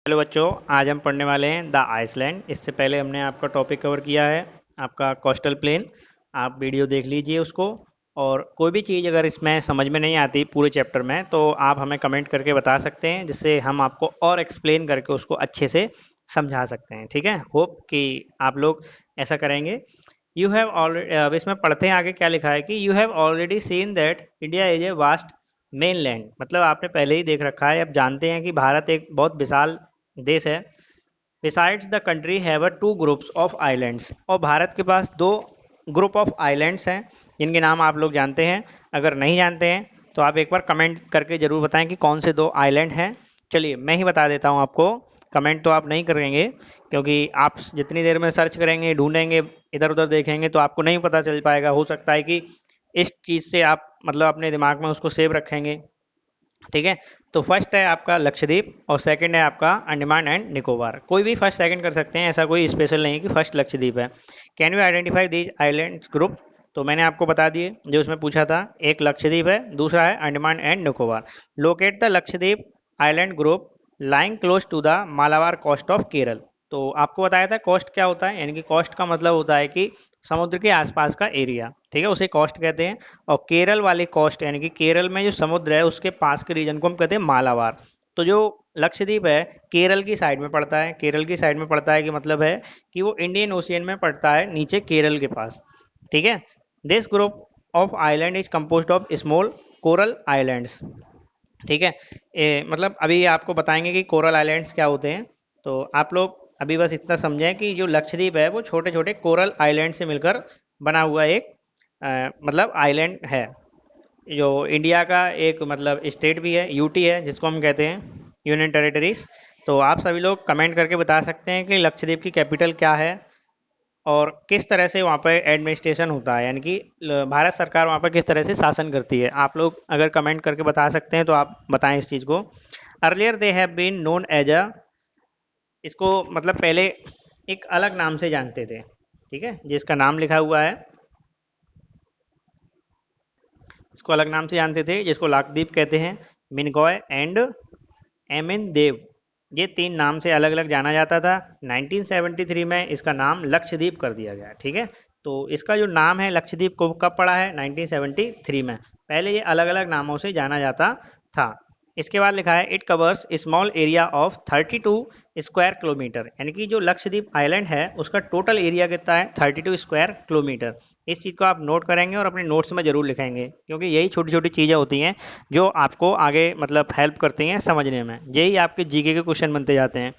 Hello बच्चों, आज हम पढ़ने वाले हैं द आइसलैंड। इससे पहले हमने आपका टॉपिक कवर किया है, आपका कोस्टल प्लेन। आप वीडियो देख लीजिए उसको। और कोई भी चीज़ अगर इसमें समझ में नहीं आती पूरे चैप्टर में, तो आप हमें कमेंट करके बता सकते हैं, जिससे हम आपको और एक्सप्लेन करके उसको अच्छे से समझा सकते हैं। ठीक है, होप कि आप लोग ऐसा करेंगे। यू हैव ऑलरेडी, अब इसमें पढ़ते हैं आगे क्या लिखा है कि you have already seen that India is a vast mainland. मतलब आपने पहले ही देख रखा है, अब जानते हैं कि भारत एक बहुत विशाल देश है। Besides the country have a two groups of islands, और भारत के पास दो ग्रुप ऑफ आइलैंड्स हैं, जिनके नाम आप लोग जानते हैं। अगर नहीं जानते हैं तो आप एक बार कमेंट करके ज़रूर बताएं कि कौन से दो आइलैंड हैं। चलिए मैं ही बता देता हूं आपको। कमेंट तो आप नहीं करेंगे, क्योंकि आप जितनी देर में सर्च करेंगे, ढूंढेंगे, इधर उधर देखेंगे, तो आपको नहीं पता चल पाएगा। हो सकता है कि इस चीज़ से आप मतलब अपने दिमाग में उसको सेव रखेंगे। ठीक है, तो फर्स्ट है आपका लक्षद्वीप और सेकंड है आपका अंडमान एंड निकोबार। कोई भी फर्स्ट सेकंड कर सकते हैं, ऐसा कोई स्पेशल नहीं है कि फर्स्ट लक्षद्वीप है। Can you identify these islands group? तो मैंने आपको बता दिए जो उसमें पूछा था। एक लक्षद्वीप है, दूसरा है Andaman and Nicobar. Locate the Lakshadweep island group lying close to the Malabar coast of Kerala. तो आपको बताया था कोस्ट क्या होता है, यानी कि कोस्ट का मतलब होता है कि समुद्र के आसपास का एरिया। ठीक है, उसे कोस्ट कहते हैं। और केरल वाले कोस्ट यानी कि केरल में जो समुद्र है उसके पास के रीजन को हम कहते हैं मालाबार। तो जो लक्षद्वीप है केरल की साइड में पड़ता है। केरल की साइड में पड़ता है कि मतलब है कि वो इंडियन ओशियन में पड़ता है, नीचे केरल के पास। ठीक है, this group of island is composed of small coral islands. ठीक है, मतलब अभी आपको बताएंगे कि कोरल आइलैंड्स क्या होते हैं। तो आप लोग अभी बस इतना समझें कि जो लक्षद्वीप है वो छोटे छोटे कोरल आइलैंड से मिलकर बना हुआ एक मतलब आइलैंड है। जो इंडिया का एक मतलब स्टेट भी है, यूटी है, जिसको हम कहते हैं यूनियन टेरिटरीज। तो आप सभी लोग कमेंट करके बता सकते हैं कि लक्षद्वीप की कैपिटल क्या है और किस तरह से वहाँ पर एडमिनिस्ट्रेशन होता है, यानी कि भारत सरकार वहाँ पर किस तरह से शासन करती है। आप लोग अगर कमेंट करके बता सकते हैं तो आप बताएं इस चीज़ को। Earlier they have been known as a, इसको मतलब पहले एक अलग नाम से जानते थे। ठीक है, जिसका नाम लिखा हुआ है इसको अलग नाम से जानते थे, जिसको लाक्षद्वीप कहते हैं, मिनगॉय एंड एमिन देव। ये तीन नाम से अलग अलग जाना जाता था। 1973 में इसका नाम लक्षद्वीप कर दिया गया। ठीक है, तो इसका जो नाम है लक्षद्वीप को कब पड़ा है? 1973 में। पहले ये अलग अलग नामों से जाना जाता था। इसके बाद लिखा है it covers small area of 32 square kilometre, यानी कि जो लक्षद्वीप आइलैंड है उसका टोटल एरिया कितना है? 32 स्क्वायर किलोमीटर। इस चीज़ को आप नोट करेंगे और अपने नोट्स में जरूर लिखेंगे, क्योंकि यही छोटी छोटी चीज़ें होती हैं जो आपको आगे मतलब हेल्प करती हैं समझने में। यही आपके जीके के क्वेश्चन बनते जाते हैं।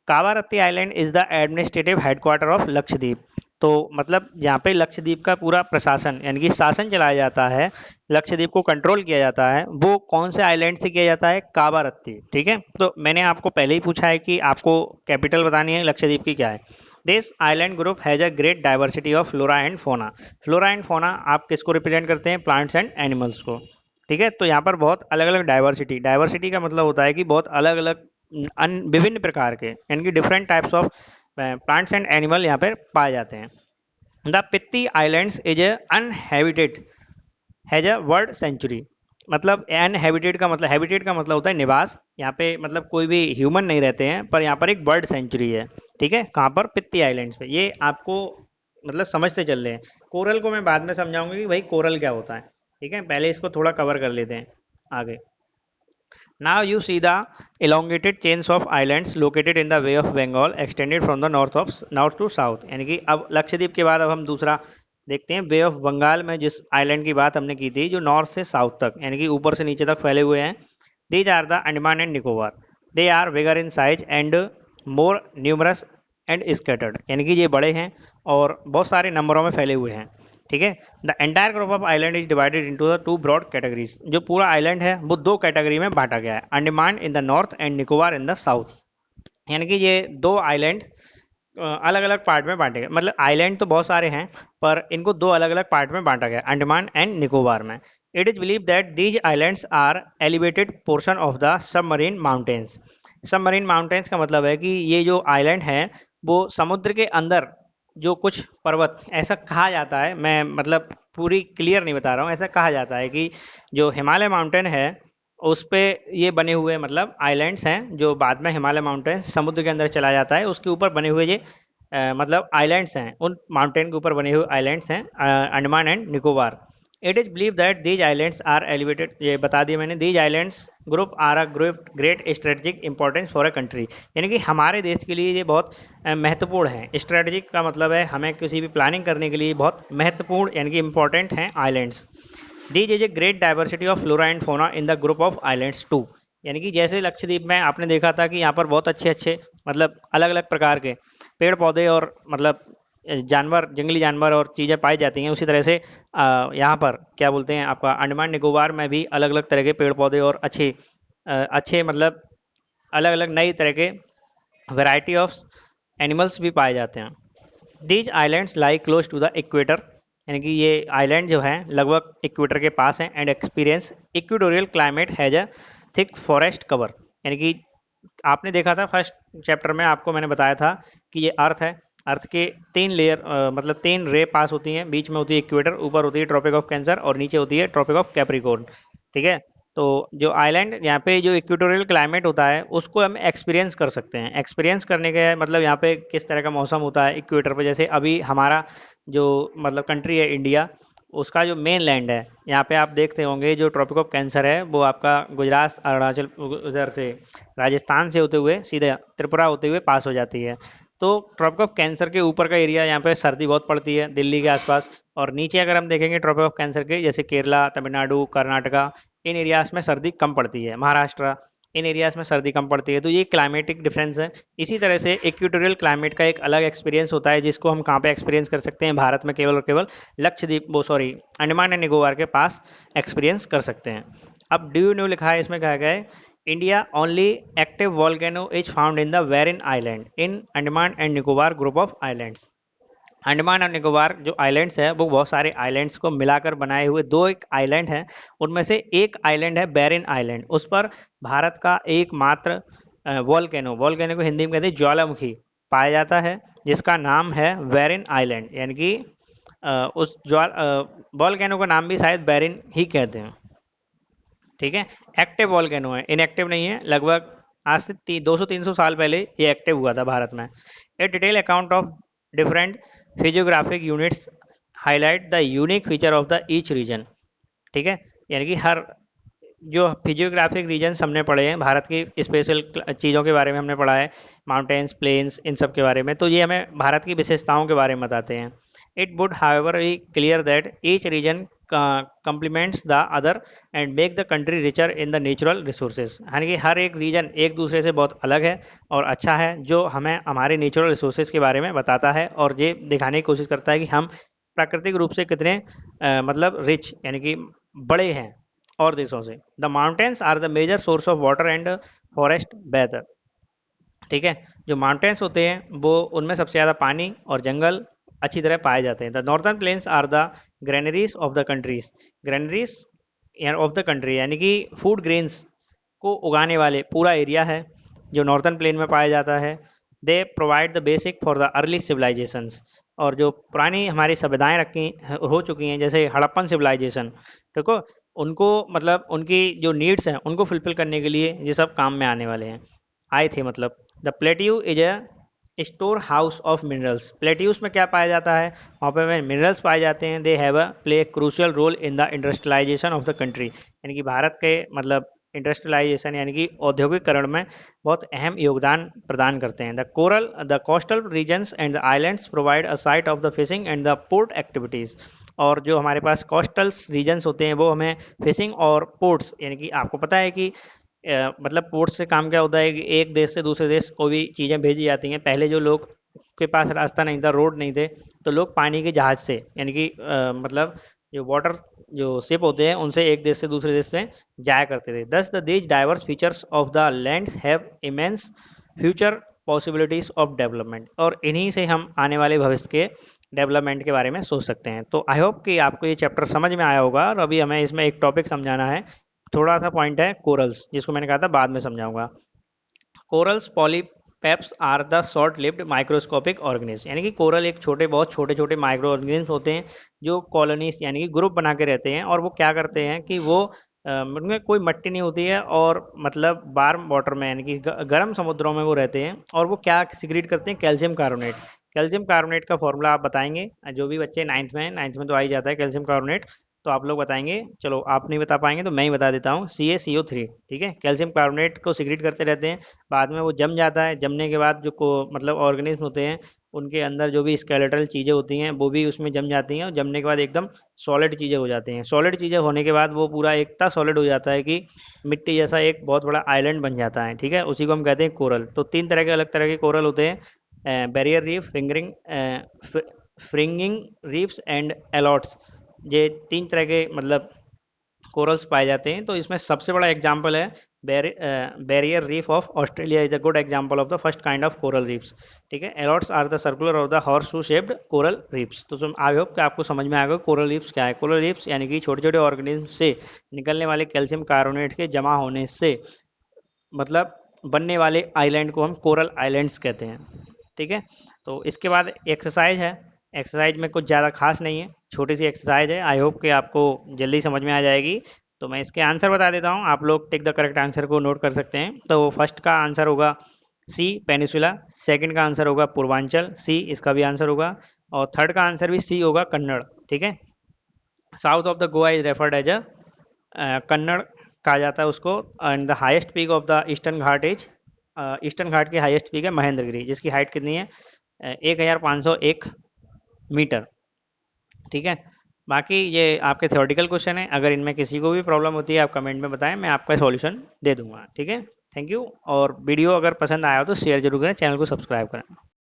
Kavaratti island is the administrative headquarter of Lakshadweep. तो मतलब यहाँ पे लक्षद्वीप का पूरा प्रशासन यानी कि शासन चलाया जाता है, लक्षद्वीप को कंट्रोल किया जाता है, वो कौन से आइलैंड से किया जाता है? कावारत्ती। ठीक है, तो मैंने आपको पहले ही पूछा है कि आपको कैपिटल बतानी है लक्षद्वीप की क्या है। This island group has a great diversity of flora and फोना। फ्लोरा एंड फोना आप किसको रिप्रेजेंट करते हैं? प्लांट्स एंड एनिमल्स को। ठीक है, तो यहाँ पर बहुत अलग अलग डाइवर्सिटी, डाइवर्सिटी का मतलब होता है कि बहुत अलग अलग विभिन्न प्रकार के यानी कि different types of plants and animal यहाँ पर पाए जाते हैं। The Pitti islands is a uninhabited has a bird sanctuary. मतलब अनहैबिटेड का मतलब, हैबिटेट का मतलब होता है निवास। यहाँ पे मतलब कोई भी ह्यूमन नहीं रहते हैं, पर यहाँ पर एक बर्ड सेंचुरी है। ठीक है, कहाँ पर? पित्ती आइलैंड्स पे। ये आपको मतलब समझते चल रहे हैं। कोरल को मैं बाद में समझाऊंगा कि भाई कोरल क्या होता है। ठीक है, पहले इसको थोड़ा कवर कर लेते हैं आगे। Now you see the elongated chains of islands located in the Bay of Bengal extended from the north to south। यानी कि अब लक्षद्वीप के बाद अब हम दूसरा देखते हैं। बे ऑफ बंगाल में जिस आइलैंड की बात हमने की थी, जो नॉर्थ से साउथ तक यानी कि ऊपर से नीचे तक फैले हुए हैं, these are the Andaman and Nicobar. They are bigger in size and more numerous and scattered, यानी कि ये बड़े हैं और बहुत सारे नंबरों में फैले हुए हैं। ठीक है, the entire group of island is divided into the two broad categories. जो पूरा आइलैंड है वो दो कैटेगरी में बांटा गया है, Andaman in the north and Nicobar in the south. यानी कि ये दो आइलैंड अलग अलग पार्ट में बांटे गए। मतलब आइलैंड तो बहुत सारे हैं, पर इनको दो अलग अलग पार्ट में बांटा गया, अंडमान एंड निकोबार में। It is believe that these islands are elevated portion of the submarine mountains. Submarine mountains का मतलब है कि ये जो आइलैंड है वो समुद्र के अंदर जो कुछ पर्वत, ऐसा कहा जाता है, मैं मतलब पूरी क्लियर नहीं बता रहा हूँ, ऐसा कहा जाता है कि जो हिमालय माउंटेन है उस पे ये बने हुए मतलब आइलैंड्स हैं जो बाद में हिमालय माउंटेन समुद्र के अंदर चला जाता है, उसके ऊपर बने हुए ये मतलब आइलैंड्स हैं, उन माउंटेन के ऊपर बने हुए आइलैंड्स हैं Andaman and Nicobar. It is believe that these islands are elevated, ये बता दिया मैंने, these islands group are a great strategic importance for a country, यानी कि हमारे देश के लिए ये बहुत महत्वपूर्ण है। स्ट्रेटेजिक का मतलब है हमें किसी भी प्लानिंग करने के लिए बहुत महत्वपूर्ण यानी कि इंपॉर्टेंट हैं islands. These is a great diversity of flora and fauna in the group of islands too, यानी कि जैसे लक्षद्वीप में आपने देखा था कि यहाँ पर बहुत अच्छे अच्छे मतलब अलग अलग प्रकार के पेड़ पौधे और मतलब जानवर, जंगली जानवर और चीज़ें पाई जाती हैं, उसी तरह से यहाँ पर क्या बोलते हैं आपका अंडमान निकोबार में भी अलग अलग तरह के पेड़ पौधे और अच्छे मतलब अलग अलग नई तरह के वैरायटी ऑफ एनिमल्स भी पाए जाते हैं। These islands lie close to the equator, यानी कि ये आइलैंड जो है लगभग इक्वेटर के पास है, and experience equatorial climate has a thick forest cover, यानी कि आपने देखा था फर्स्ट चैप्टर में आपको मैंने बताया था कि ये अर्थ है, अर्थ के तीन लेयर मतलब तीन रे पास होती हैं, बीच में होती है इक्वेटर, ऊपर होती है ट्रॉपिक ऑफ कैंसर और नीचे होती है ट्रॉपिक ऑफ कैप्रिकॉर्न। ठीक है, तो जो आइलैंड यहाँ पे जो इक्वेटोरियल क्लाइमेट होता है उसको हम एक्सपीरियंस कर सकते हैं। एक्सपीरियंस करने के मतलब यहाँ पे किस तरह का मौसम होता है इक्वेटर पे, जैसे अभी हमारा जो मतलब कंट्री है इंडिया, उसका जो मेन लैंड है यहाँ पे आप देखते होंगे जो ट्रॉपिक ऑफ कैंसर है वो आपका गुजरात अरुणाचल उधर से राजस्थान से होते हुए सीधे त्रिपुरा होते हुए पास हो जाती है। तो ट्रॉपिक ऑफ कैंसर के ऊपर का एरिया यहाँ पे सर्दी बहुत पड़ती है दिल्ली के आसपास, और नीचे अगर हम देखेंगे ट्रॉपिक ऑफ कैंसर के जैसे केरला, तमिलनाडु, कर्नाटका, इन एरियाज में सर्दी कम पड़ती है, महाराष्ट्र, इन एरियाज में सर्दी कम पड़ती है। तो ये क्लाइमेटिक डिफरेंस है। इसी तरह से इक्वेटोरियल क्लाइमेट का एक अलग एक्सपीरियंस होता है जिसको हम कहाँ पे एक्सपीरियंस कर सकते हैं, भारत में केवल और केवल लक्षद्वीप वो सॉरी अंडमान एंड निकोबार के पास एक्सपीरियंस कर सकते हैं। अब डू यू नो लिखा है, इसमें कहा गया है India only active volcano is found in the barren island in Andaman and Nicobar group of islands. Andaman और निकोबार जो आइलैंड्स है वो बहुत सारे आइलैंड्स को मिलाकर बनाए हुए दो एक आइलैंड है, उनमें से एक आइलैंड है बैरिन आइलैंड, उस पर भारत का एकमात्र वॉल्केनो, वॉल्केनो को हिंदी में कहते हैं ज्वालामुखी, पाया जाता है जिसका नाम है बैरिन आइलैंड, यानी कि उस वॉल्केनो का नाम भी शायद बैरिन ही कहते हैं। ठीक है, एक्टिव वॉल्केनो है, इनएक्टिव नहीं है। लगभग आज से 200-300 साल पहले ये एक्टिव हुआ था भारत में। ए detail account of different physiographic units highlight the unique feature of the each reason. ठीक है, यानी कि हर जो फिजियोग्राफिक रीजन्स हमने पढ़े हैं भारत की स्पेशल चीज़ों के बारे में हमने पढ़ा है, माउंटेन्स, प्लेन्स, इन सब के बारे में, तो ये हमें भारत की विशेषताओं के बारे में बताते हैं। It would however be clear that each region complements the other and make the country richer in the natural resources, यानी कि हर एक रीजन एक दूसरे से बहुत अलग है और अच्छा है, जो हमें हमारे नेचुरल रिसोर्सेज के बारे में बताता है और ये दिखाने की कोशिश करता है कि हम प्राकृतिक रूप से कितने मतलब रिच यानी कि बड़े हैं और देशों से। The mountains are the major source of water and forest weather. ठीक है, जो माउंटेन्स होते हैं वो उनमें सबसे ज़्यादा पानी और जंगल अच्छी तरह पाए जाते हैं। The northern plains are the granaries of the countries, granaries of the country यानी कि फूड ग्रेन्स को उगाने वाले पूरा एरिया है जो नॉर्थर्न प्लेन में पाया जाता है। They provide the basic for the early civilisations, और जो पुरानी हमारी सभ्यताएं रखी हो चुकी हैं जैसे हड़प्पन सिविलाइजेशन, ठीक है, उनको मतलब उनकी जो नीड्स हैं उनको फुलफिल करने के लिए ये सब काम में आने वाले हैं, आए थे मतलब। The plateau is a store house of minerals, plateaus में क्या पाया जाता है, वहाँ पे मिनरल्स पाए जाते हैं। They have a play crucial role in the industrialisation of the country, यानी कि भारत के मतलब इंडस्ट्रियलाइजेशन यानी कि औद्योगिकरण में बहुत अहम योगदान प्रदान करते हैं। The coastal regions and the islands provide a site of the fishing and the port activities, और जो हमारे पास कोस्टल रीजन्स होते हैं वो हमें फिशिंग और पोर्ट्स, यानी कि आपको पता है कि मतलब पोर्ट से काम क्या होता है कि एक देश से दूसरे देश को भी चीज़ें भेजी जाती हैं। पहले जो लोग के पास रास्ता नहीं था, रोड नहीं थे, तो लोग पानी के जहाज़ से यानी कि मतलब जो वाटर जो शिप होते हैं उनसे एक देश से दूसरे देश में जाया करते थे। दस the these diverse features of the lands have immense future possibilities of development, और इन्हीं से हम आने वाले भविष्य के डेवलपमेंट के बारे में सोच सकते हैं। तो आई होप कि आपको ये चैप्टर समझ में आया होगा, और अभी हमें इसमें एक टॉपिक समझाना है, थोड़ा सा पॉइंट है कोरल्स, जिसको मैंने कहा था बाद में समझाऊंगा। Corals polyps are the short lived microscopic organism, यानी कि कोरल एक छोटे बहुत छोटे छोटे माइक्रो ऑर्गेनिज्म होते हैं जो कॉलोनीज यानी कि ग्रुप बना के रहते हैं, और वो क्या करते हैं कि वो उनमें कोई मट्टी नहीं होती है और मतलब वार्म वाटर में यानी कि गर्म समुद्रों में वो रहते हैं। और वो क्या सिक्रीट करते हैं? Calcium carbonate. कैल्शियम कार्बोनेट का फॉर्मूला आप बताएंगे, जो भी बच्चे नाइन्थ में हैं, नाइन्थ में तो आ ही जाता है कैल्शियम कार्बोनेट। तो आप लोग बताएंगे, चलो आप नहीं बता पाएंगे तो मैं ही बता देता हूँ, CaCO3। ठीक है, कैल्शियम कार्बोनेट को सिक्रीट करते रहते हैं, बाद में वो जम जाता है। जमने के बाद जो को मतलब ऑर्गेनिज्म होते हैं, उनके अंदर जो भी स्केलेटल चीज़ें होती हैं वो भी उसमें जम जाती हैं, और जमने के बाद एकदम सॉलिड चीज़ें हो जाती हैं। सॉलिड चीज़ें होने के बाद वो पूरा इतना सॉलिड हो जाता है कि मिट्टी जैसा एक बहुत बड़ा आइलैंड बन जाता है। ठीक है, उसी को हम कहते हैं कोरल। तो तीन तरह के अलग तरह के कोरल होते हैं, barrier reef, fringing reefs and एलॉट्स। ये तीन तरह के मतलब कोरल्स पाए जाते हैं। तो इसमें सबसे बड़ा एग्जाम्पल है barrier reef of Australia is a good example of the first kind of coral reefs. ठीक है, एलॉट्स आर द सर्कुलर और the horse shoe shaped coral reefs. तो आई होप कि आपको समझ में आ गया कोरल रीफ्स क्या है। कोरल रीफ्स यानी कि छोटे छोटे ऑर्गेनिज्म से निकलने वाले कैल्शियम कार्बोनेट के जमा होने से मतलब बनने वाले आइलैंड को हम कोरल आइलैंड्स कहते हैं। ठीक है, तो इसके बाद एक्सरसाइज है। एक्सरसाइज में कुछ ज़्यादा खास नहीं है, छोटी सी एक्सरसाइज है। आई होप कि आपको जल्दी समझ में आ जाएगी। तो मैं इसके आंसर बता देता हूँ, आप लोग टेक द करेक्ट आंसर को नोट कर सकते हैं। तो फर्स्ट का आंसर होगा सी, पेनिसुला। सेकंड का आंसर होगा पूर्वांचल, सी इसका भी आंसर होगा। और थर्ड का आंसर भी सी होगा, कन्नड़। ठीक है, south of the Goa is referred as a Kannada कहा जाता है उसको। And the highest peak of the eastern Ghat is, eastern Ghat की हाईएस्ट पीक है महेंद्रगिरी, जिसकी हाइट कितनी है? 1501 मीटर। ठीक है, बाकी ये आपके थ्योरेटिकल क्वेश्चन है। अगर इनमें किसी को भी प्रॉब्लम होती है आप कमेंट में बताएं, मैं आपका सॉल्यूशन दे दूंगा। ठीक है, थैंक यू। और वीडियो अगर पसंद आया हो तो शेयर जरूर करें, चैनल को सब्सक्राइब करें।